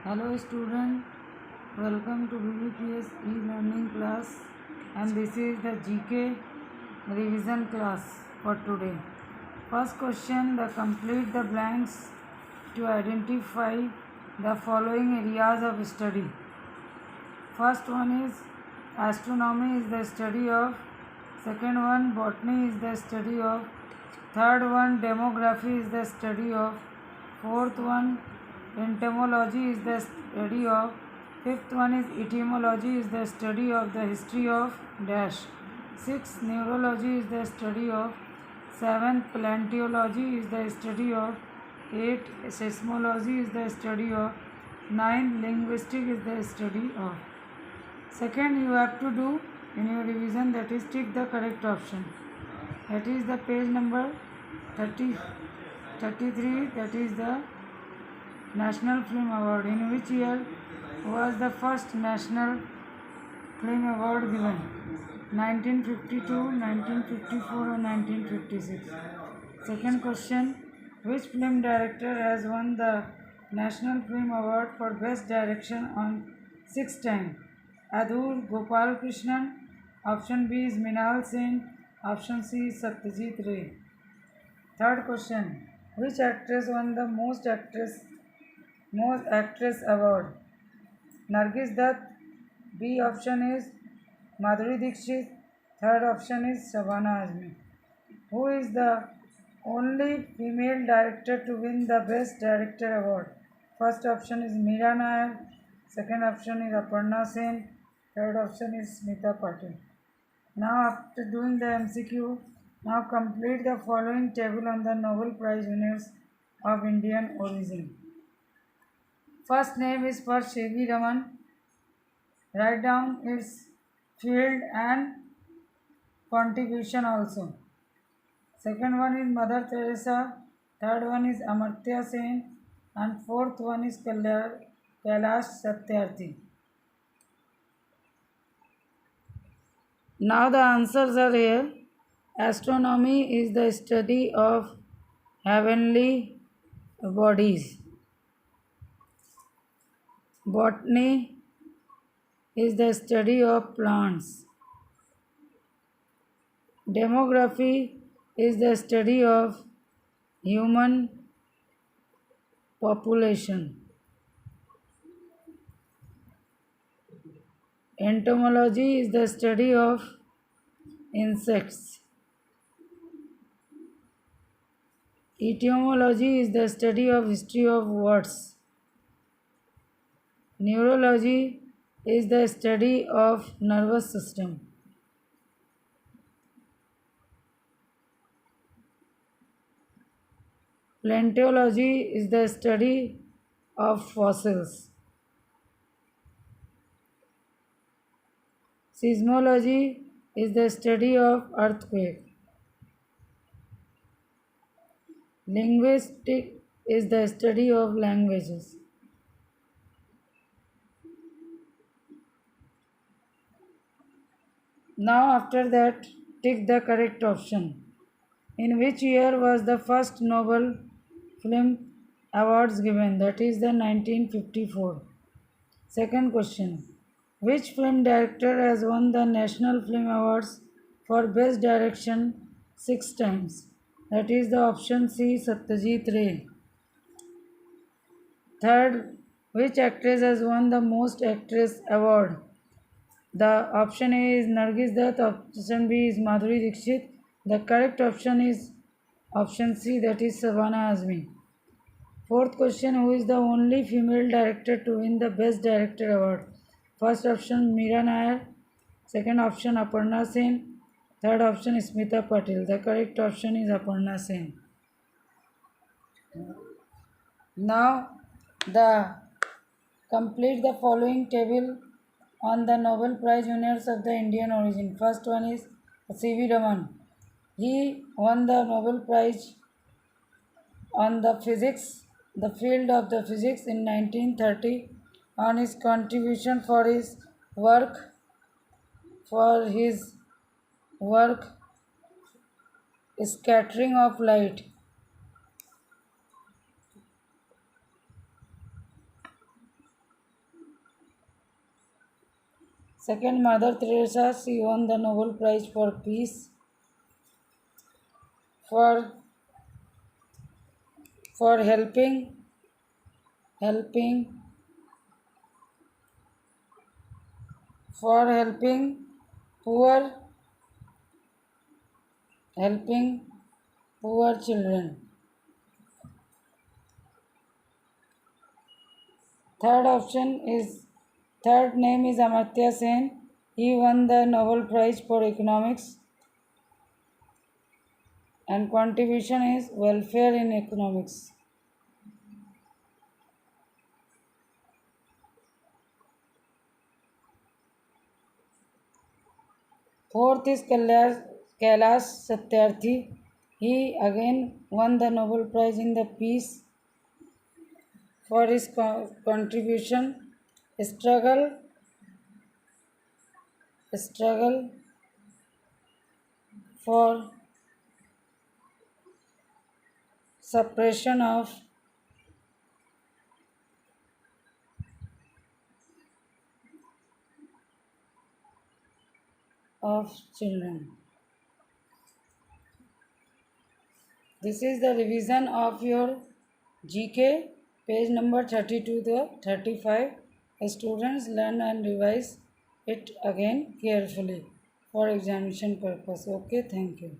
Hello student, welcome to BBPS e-learning class, and this is the GK revision class for today. First question, the complete the blanks to identify the following areas of study. First one is astronomy is the study of, second one botany is the study of, third one demography is the study of, fourth one entomology is the study of, fifth one is etymology is the study of the history of dash, sixth neurology is the study of, seventh paleontology is the study of, eighth seismology is the study of, ninth linguistic is the study of. Second, you have to do in your revision, that is tick the correct option. That is the page number 33, that is the National Film Award. In which year was the first National Film Award given? 1952, 1954 or 1956? Second question, which film director has won the National Film Award for Best Direction on 6 times? Adur Gopal Krishnan. Option B is Minal Sen. Option C is Satyajit Ray. Third question, which actress won the most actress award? Nargis Dutt. B option is Madhuri Dixit. Third option is Shabana Azmi. Who is the only female director to win the Best Director award? First option is Meera Nair. Second option is Aparna Sen. Third option is Smita Patil. Now, after doing the MCQ, now complete the following table on the Nobel Prize winners of Indian origin. First name is for C.V. Raman. Write down its field and contribution also. Second one is Mother Teresa. Third one is Amartya Sen. And fourth one is Kailash Satyarthi. Now the answers are here. Astronomy is the study of heavenly bodies. Botany is the study of plants. Demography is the study of human population. Entomology is the study of insects. Etymology is the study of history of words. Neurology is the study of nervous system. Paleontology is the study of fossils. Seismology is the study of earthquake. Linguistic is the study of languages. Now after that, tick the correct option. In which year was the first Nobel Film Awards given? That is the 1954. Second question, which film director has won the National Film Awards for Best Direction 6 times? That is the option C, Satyajit Ray. Third, which actress has won the Most Actress Award? The option A is Nargis Dutt, option B is Madhuri Dixit. The correct option is option C, that is Shabana Azmi. Fourth question, who is the only female director to win the Best Director award? First option Meera Nair, second option Aparna Sen, third option is Smita Patil. The correct option is Aparna Sen. Now complete the following table on the Nobel Prize winners of the Indian origin. First one is C.V. Raman. He won the Nobel Prize on the physics, the field of the physics in 1930 on his contribution for his work scattering of light. Second, Mother Teresa, she won the Nobel Prize for Peace for helping helping poor helping poor children. Third name is Amartya Sen. He won the Nobel Prize for Economics and contribution is welfare in economics. Fourth is Kailash Satyarthi. He again won the Nobel Prize in the Peace for his contribution, struggle for suppression of children. This is the revision of your GK, page number 32 to 35. Students learn and revise it again carefully for examination purpose. Okay, thank you.